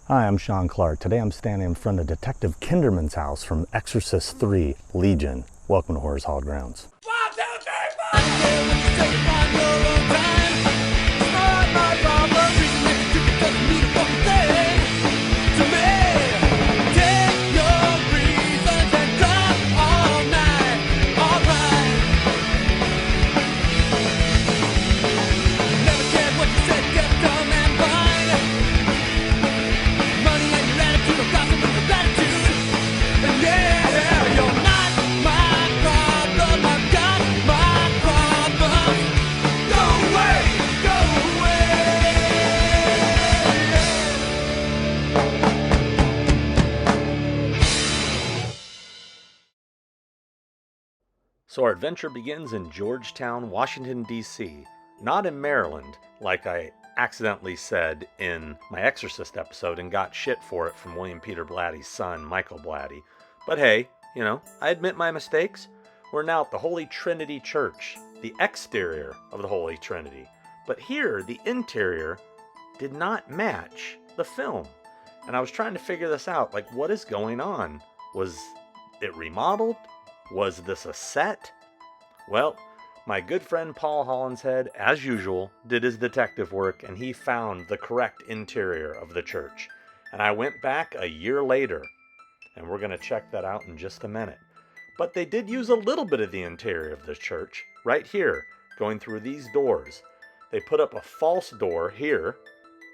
Hi, I'm Sean Clark. Today I'm standing in front of Detective Kinderman's house from Exorcist 3, Legion. Welcome to Horror's Hallowed Grounds. 1, 2, 3, 4! Take it on your own time. It's not my problem. Reason that you doesn't mean a fucking thing to me. Take your reasons and drive all night. Alright. Never cared what you said, just dumb and fine. Money and your attitude, I've got some of your gratitude. And yeah, you're not my problem. I've got my problems. Go away, go away. So our adventure begins in Georgetown, Washington, D.C., not in Maryland, like I accidentally said in my Exorcist episode and got shit for it from William Peter Blatty's son, Michael Blatty. But hey, I admit my mistakes. We're now at the Holy Trinity Church, the exterior of the Holy Trinity. But here, the interior did not match the film. And I was trying to figure this out, like, what is going on? Was it remodeled? Was this a set? Well, my good friend Paul Hollinshead, as usual, did his detective work and he found the correct interior of the church. And I went back a year later, and we're going to check that out in just a minute. But they did use a little bit of the interior of the church, right here, going through these doors. They put up a false door here,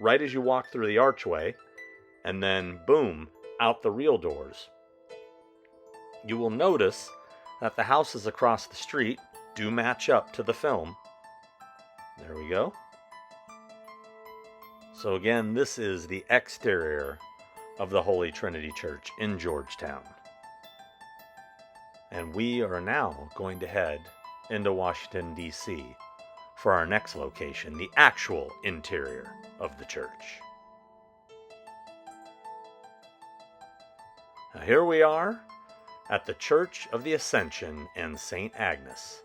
right as you walk through the archway, and then, boom, out the real doors. You will notice that the houses across the street do match up to the film. There we go. So again, this is the exterior of the Holy Trinity Church in Georgetown. And we are now going to head into Washington, D.C. for our next location, the actual interior of the church. Now here we are at the Church of the Ascension and St. Agnes.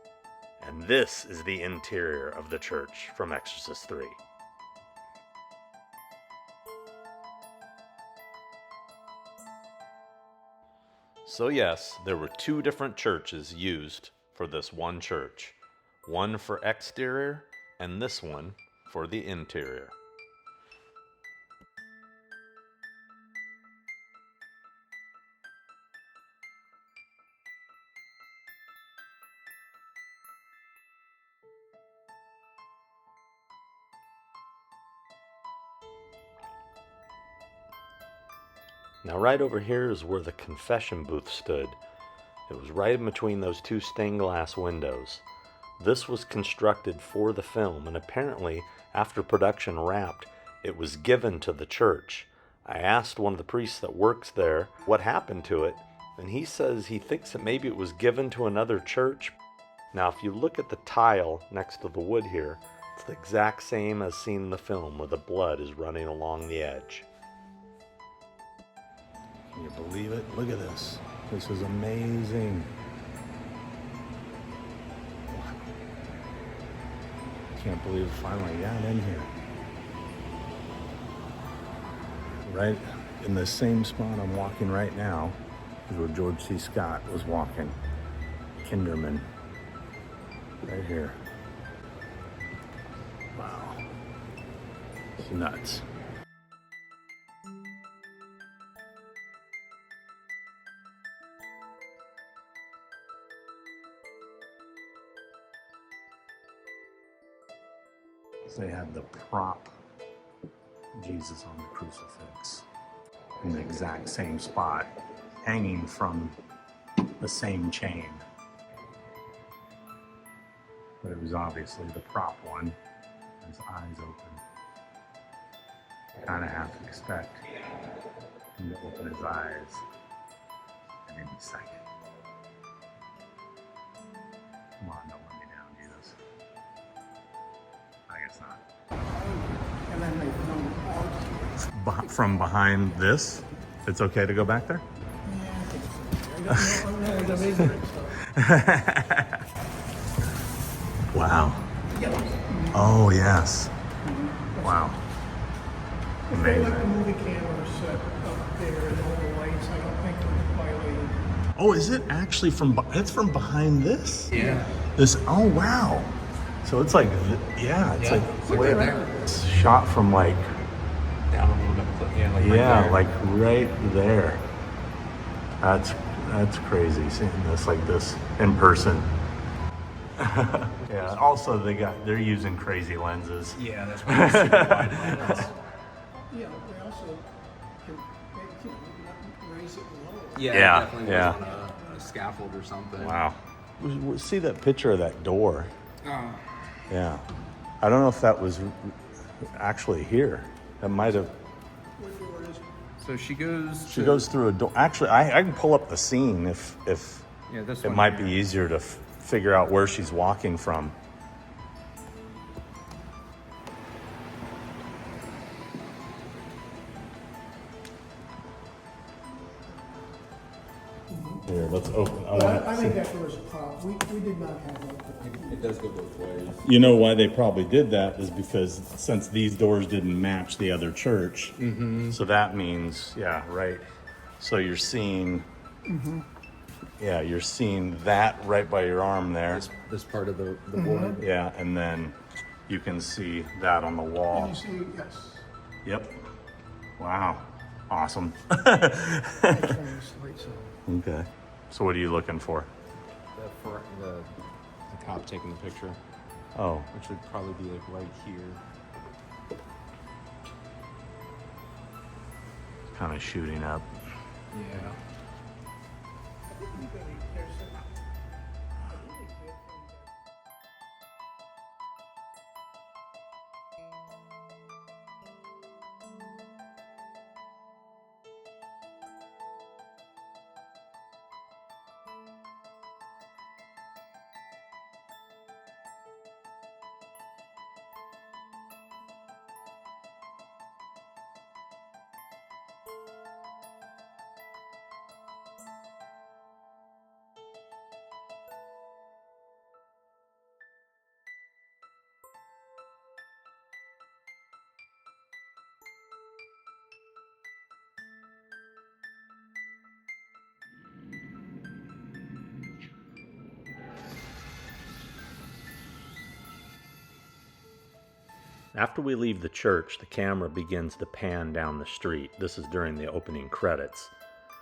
And this is the interior of the church from Exorcist 3. So yes, there were two different churches used for this one church. One for exterior, and this one for the interior. Now right over here is where the confession booth stood. It was right in between those two stained glass windows. This was constructed for the film, and apparently after production wrapped, it was given to the church. I asked one of the priests that works there what happened to it, and he says he thinks that maybe it was given to another church. Now if you look at the tile next to the wood here, it's the exact same as seen in the film where the blood is running along the edge. Can you believe it? Look at this. This is amazing. Can't believe it finally got in here. Right in the same spot I'm walking right now is where George C. Scott was walking. Kinderman. Right here. Wow. It's nuts. They had the prop Jesus on the crucifix in the exact same spot, hanging from the same chain. But it was obviously the prop one. His eyes open. You kind of have to expect him to open his eyes at any second. Come on, don't let me down, Jesus. I guess not. From behind this, it's okay to go back there? Wow. Oh, yes. Wow. If they let the Amazing. movie camera set up there and all the lights, I don't think it's violated. Oh, is it actually from? It's from behind this. Yeah. This. Oh wow. So it's like, yeah, it's like It's like right there. it's shot from like, Down a little bit. Yeah, like yeah, right there. like right there. That's crazy seeing this like this in person. Yeah. Also, they're using crazy lenses. Yeah, that's why it's super wide lens. Yeah, they also can, raise it lower. Yeah, Yeah, definitely yeah. was on a scaffold or something. Wow. See that picture of that door? Oh. Yeah. I don't know if that was actually here. That might have. What door is it? So she goes. She goes through a door. Actually, I can pull up the scene if Yeah, this it one might here. be easier to figure out where she's walking from. Here, let's open. I think that door is a prop. We did not have that. It does go both ways. You know why they probably did that is because since these doors didn't match the other church, so that means, yeah, right. So you're seeing, yeah, you're seeing that right by your arm there. This part of the board. Yeah, and then you can see that on the wall. You see, yes. Yep. Wow. Awesome. Thanks for this light, so. Okay. So what are you looking for? The cop taking the picture, Oh, which would probably be like right here. kind of shooting up. Yeah. After we leave the church, the camera begins to pan down the street. This is during the opening credits.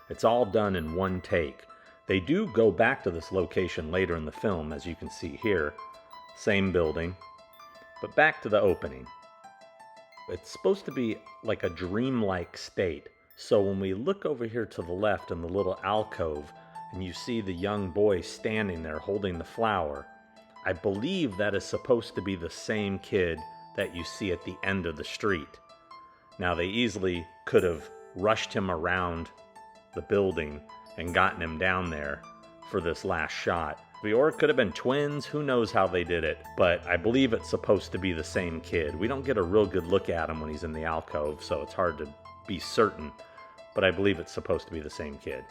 It's all done in one take. They do go back to this location later in the film, as you can see here. Same building, but back to the opening. It's supposed to be like a dreamlike state. So when we look over here to the left in the little alcove, and you see the young boy standing there holding the flower, I believe that is supposed to be the same kid that you see at the end of the street. Now, they easily could have rushed him around the building and gotten him down there for this last shot. Or it could have been twins, who knows how they did it, but I believe it's supposed to be the same kid. We don't get a real good look at him when he's in the alcove, so it's hard to be certain, but I believe it's supposed to be the same kid.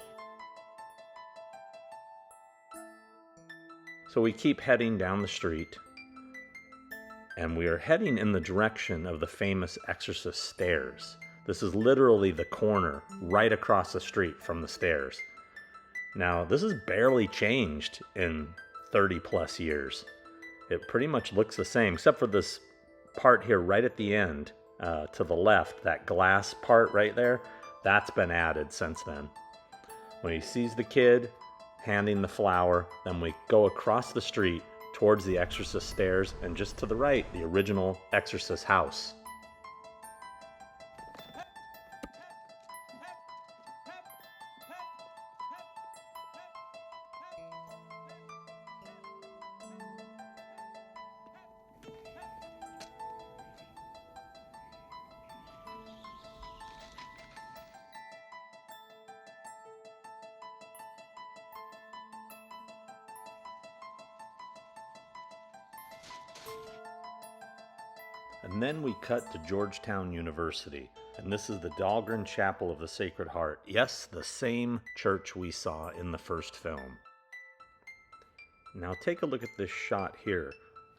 So we keep heading down the street, and we are heading in the direction of the famous Exorcist stairs. This is literally the corner right across the street from the stairs. Now, this has barely changed in 30 plus years. It pretty much looks the same, except for this part here right at the end, to the left, that glass part right there, that's been added since then. When he sees the kid handing the flower, then we go across the street towards the Exorcist stairs, and just to the right, the original Exorcist house. And then we cut to Georgetown University, and this is the Dahlgren Chapel of the Sacred Heart. Yes, the same church we saw in the first film. Now take a look at this shot here.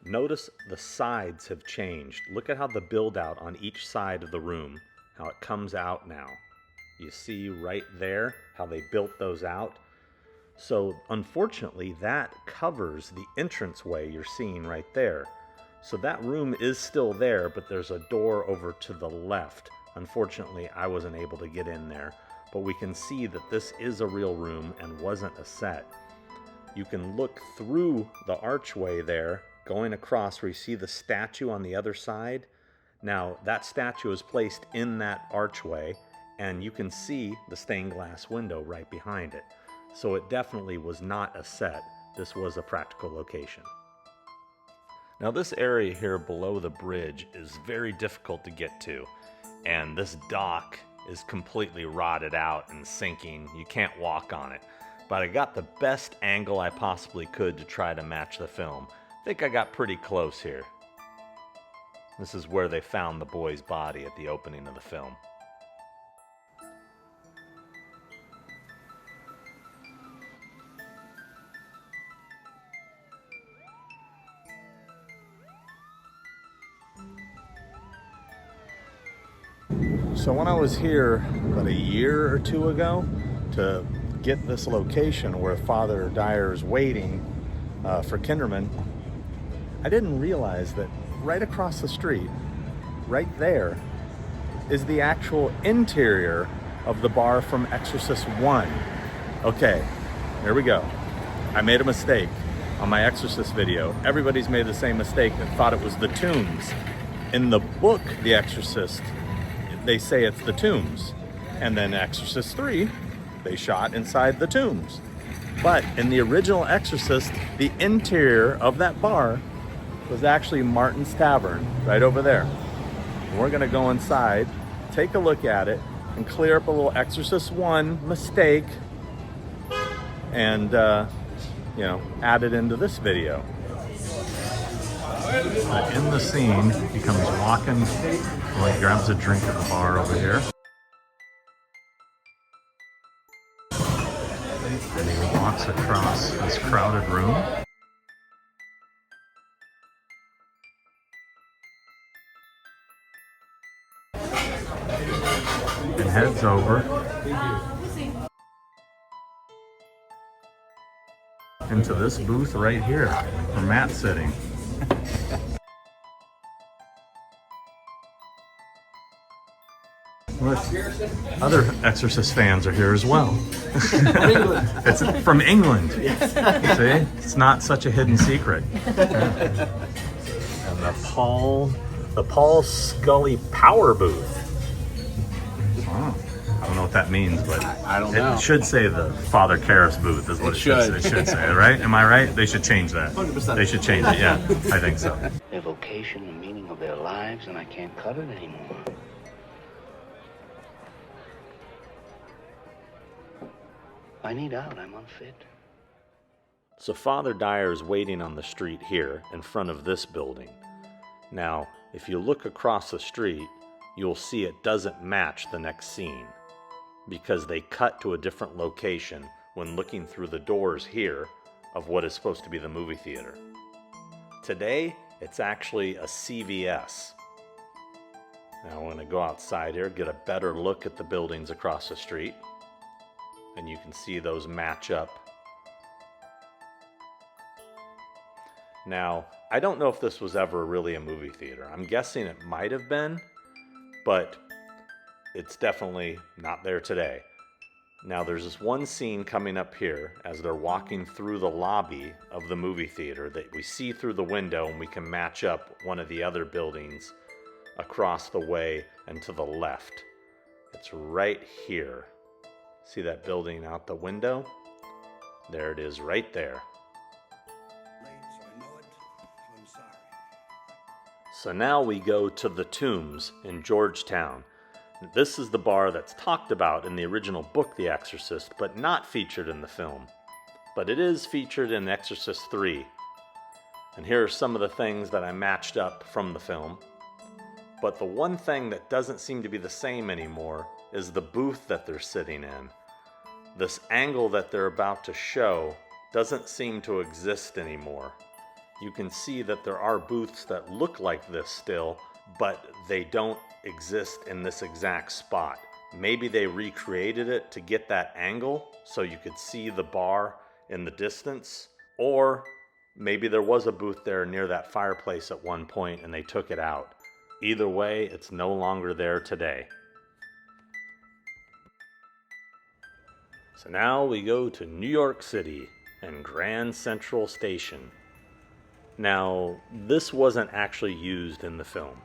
Notice the sides have changed. Look at how the build out on each side of the room how it comes out now. You see right there how they built those out. So unfortunately, that covers the entranceway you're seeing right there. So that room is still there, but there's a door over to the left. Unfortunately, I wasn't able to get in there, but we can see that this is a real room and wasn't a set. You can look through the archway there, going across where you see the statue on the other side. Now, that statue is placed in that archway, and you can see the stained glass window right behind it. So it definitely was not a set. This was a practical location. Now this area here below the bridge is very difficult to get to, and this dock is completely rotted out and sinking. You can't walk on it. But I got the best angle I possibly could to try to match the film. I think I got pretty close here. This is where they found the boy's body at the opening of the film. So when I was here about a year or two ago to get this location where Father Dyer's waiting for Kinderman, I didn't realize that right across the street, right there, is the actual interior of the bar from Exorcist 1. Okay, here we go. I made a mistake on my Exorcist video. Everybody's made the same mistake and thought it was the tombs. In the book, The Exorcist, they say it's the tombs. And then Exorcist 3, they shot inside the tombs. But in the original Exorcist, the interior of that bar was actually Martin's Tavern, right over there. And we're gonna go inside, take a look at it, and clear up a little Exorcist 1 mistake, and add it into this video. In the scene, he comes walking, well, he grabs a drink at the bar over here. And he walks across this crowded room. And heads over into this booth right here where Matt's sitting. Look, other Exorcist fans are here as well. It's from England. See? It's not such a hidden secret. And the Paul Scully Power Booth. Oh, I don't know what that means, but I don't know. It should say the Father Karras booth is what it should say, right? Am I right? They should change that. 100%. They should change it, yeah. I think so. Their vocation, the meaning of their lives, and I can't cut it anymore. I need out. I'm unfit. So Father Dyer's waiting on the street here in front of this building. Now, if you look across the street, you'll see it doesn't match the next scene because they cut to a different location when looking through the doors here of what is supposed to be the movie theater. Today, it's actually a CVS. Now I'm going to go outside here, get a better look at the buildings across the street, and you can see those match up. Now, I don't know if this was ever really a movie theater. I'm guessing it might have been, but it's definitely not there today. Now, there's this one scene coming up here as they're walking through the lobby of the movie theater that we see through the window, and we can match up one of the other buildings across the way and to the left. It's right here. See that building out the window? There it is right there. So now we go to the Tombs in Georgetown. This is the bar that's talked about in the original book, The Exorcist, but not featured in the film. But it is featured in Exorcist 3. And here are some of the things that I matched up from the film. But the one thing that doesn't seem to be the same anymore is the booth that they're sitting in. This angle that they're about to show doesn't seem to exist anymore. You can see that there are booths that look like this still, but they don't exist in this exact spot. Maybe they recreated it to get that angle so you could see the bar in the distance, or maybe there was a booth there near that fireplace at one point and they took it out. Either way, it's no longer there today. So now we go to New York City and Grand Central Station. Now, this wasn't actually used in the film.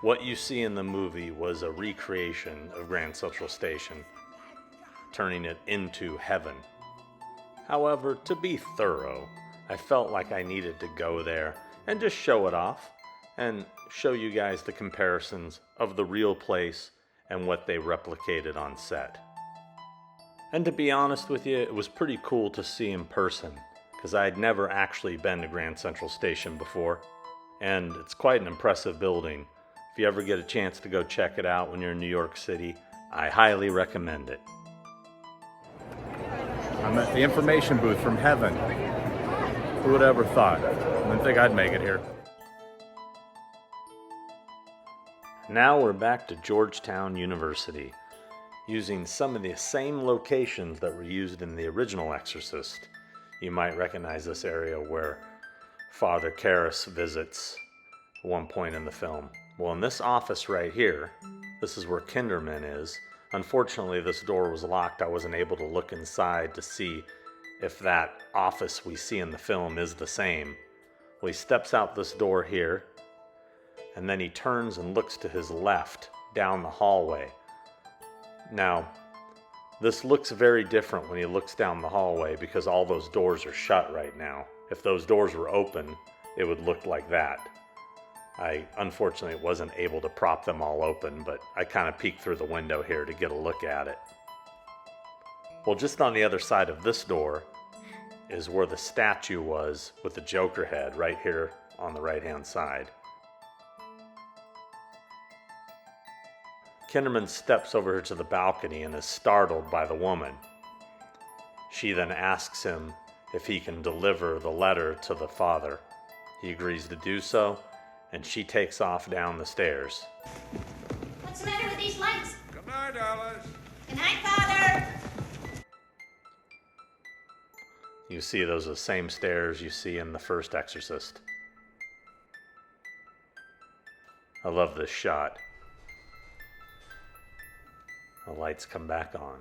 What you see in the movie was a recreation of Grand Central Station, turning it into heaven. However, to be thorough, I felt like I needed to go there and just show it off and show you guys the comparisons of the real place and what they replicated on set. And to be honest with you, it was pretty cool to see in person, because I had never actually been to Grand Central Station before, and it's quite an impressive building. If you ever get a chance to go check it out when you're in New York City, I highly recommend it. I'm at the information booth from heaven. Who would ever thought? I didn't think I'd make it here. Now we're back to Georgetown University, using some of the same locations that were used in the original Exorcist. You might recognize this area where Father Karras visits at one point in the film. Well, in this office right here, this is where Kinderman is. Unfortunately, this door was locked. I wasn't able to look inside to see if that office we see in the film is the same. Well, he steps out this door here, and then he turns and looks to his left down the hallway. Now, this looks very different when he looks down the hallway because all those doors are shut right now. If those doors were open, it would look like that. I unfortunately wasn't able to prop them all open, but I kind of peeked through the window here to get a look at it. Well, just on the other side of this door is where the statue was with the Joker head, right here on the right-hand side. Kinderman steps over to the balcony and is startled by the woman. She then asks him if he can deliver the letter to the father. He agrees to do so, and she takes off down the stairs. What's the matter with these lights? Good night, Alice. Good night, Father. You see those are the same stairs you see in the first Exorcist. I love this shot. The lights come back on.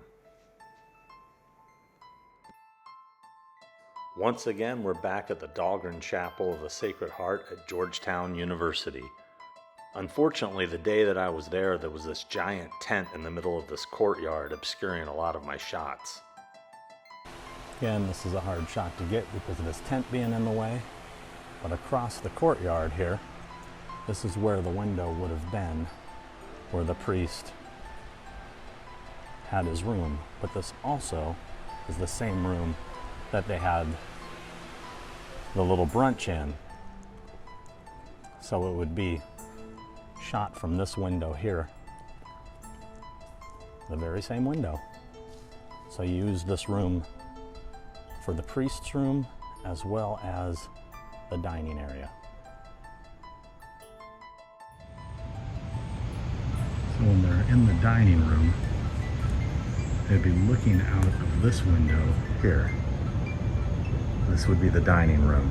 Once again, we're back at the Dahlgren Chapel of the Sacred Heart at Georgetown University. Unfortunately, the day that I was there was this giant tent in the middle of this courtyard obscuring a lot of my shots. Again, this is a hard shot to get because of this tent being in the way. But across the courtyard here, this is where the window would have been, where the priest had his room. But this also is the same room that they had the little brunch in. So it would be shot from this window here, the very same window. So you use this room for the priest's room as well as the dining area. So when they're in the dining room, they'd be looking out of this window here. This would be the dining room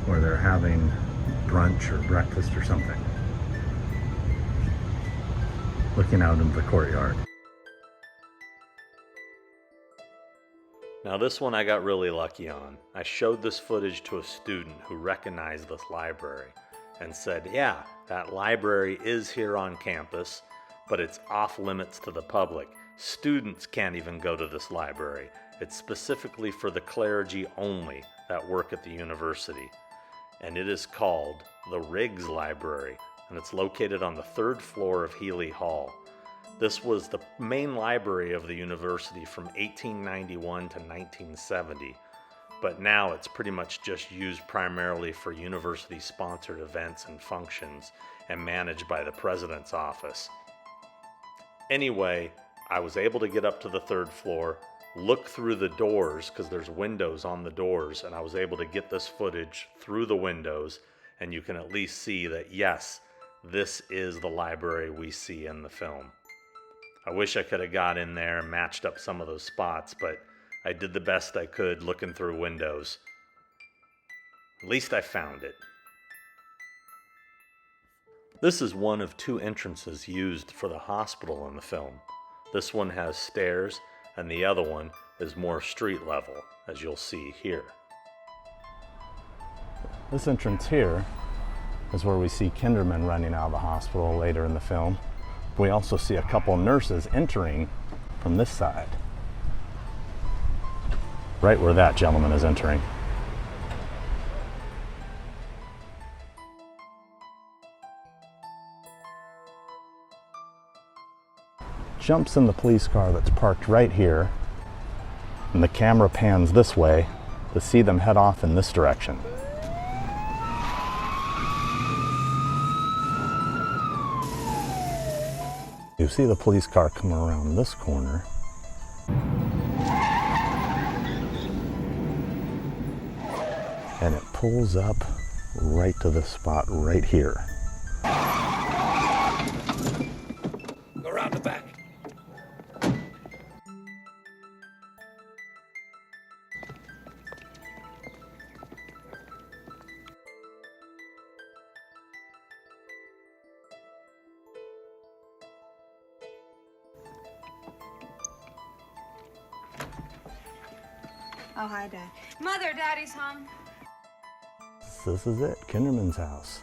where they're having brunch or breakfast or something. Looking out into the courtyard. Now this one I got really lucky on. I showed this footage to a student who recognized this library and said, yeah, that library is here on campus, but it's off limits to the public. Students can't even go to this library. It's specifically for the clergy only that work at the university. And it is called the Riggs Library, and it's located on the 3rd floor of Healy Hall. This was the main library of the university from 1891 to 1970, but now it's pretty much just used primarily for university-sponsored events and functions and managed by the president's office. Anyway, I was able to get up to the 3rd floor, look through the doors because there's windows on the doors, and I was able to get this footage through the windows and you can at least see that, yes, this is the library we see in the film. I wish I could have got in there and matched up some of those spots, but I did the best I could looking through windows. At least I found it. This is one of 2 entrances used for the hospital in the film. This one has stairs, and the other one is more street level, as you'll see here. This entrance here is where we see Kinderman running out of the hospital later in the film. We also see a couple nurses entering from this side, right where that gentleman is entering. Jumps in the police car that's parked right here, and the camera pans this way to see them head off in this direction. You see the police car come around this corner. And it pulls up right to this spot right here. Go around the back. Oh, hi, Dad. Mother, Daddy's home. This is it, Kinderman's house.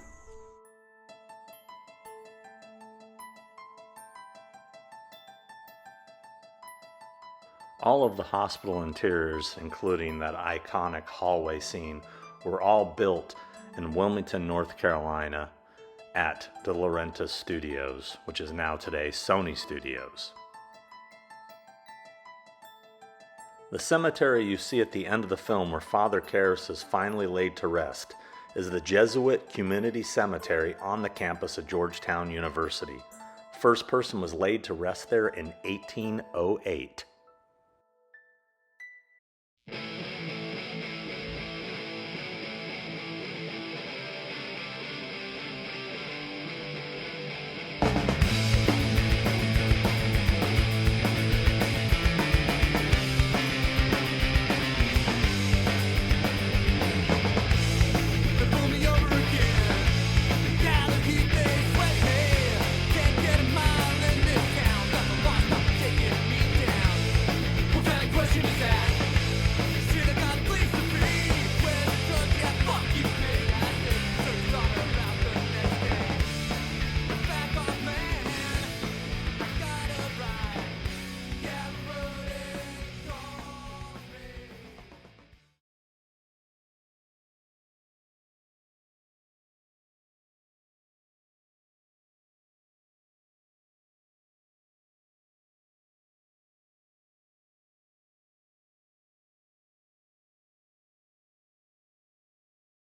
All of the hospital interiors, including that iconic hallway scene, were all built in Wilmington, North Carolina at De Laurentiis Studios, which is now today Sony Studios. The cemetery you see at the end of the film where Father Karras is finally laid to rest is the Jesuit Community Cemetery on the campus of Georgetown University. First person was laid to rest there in 1808.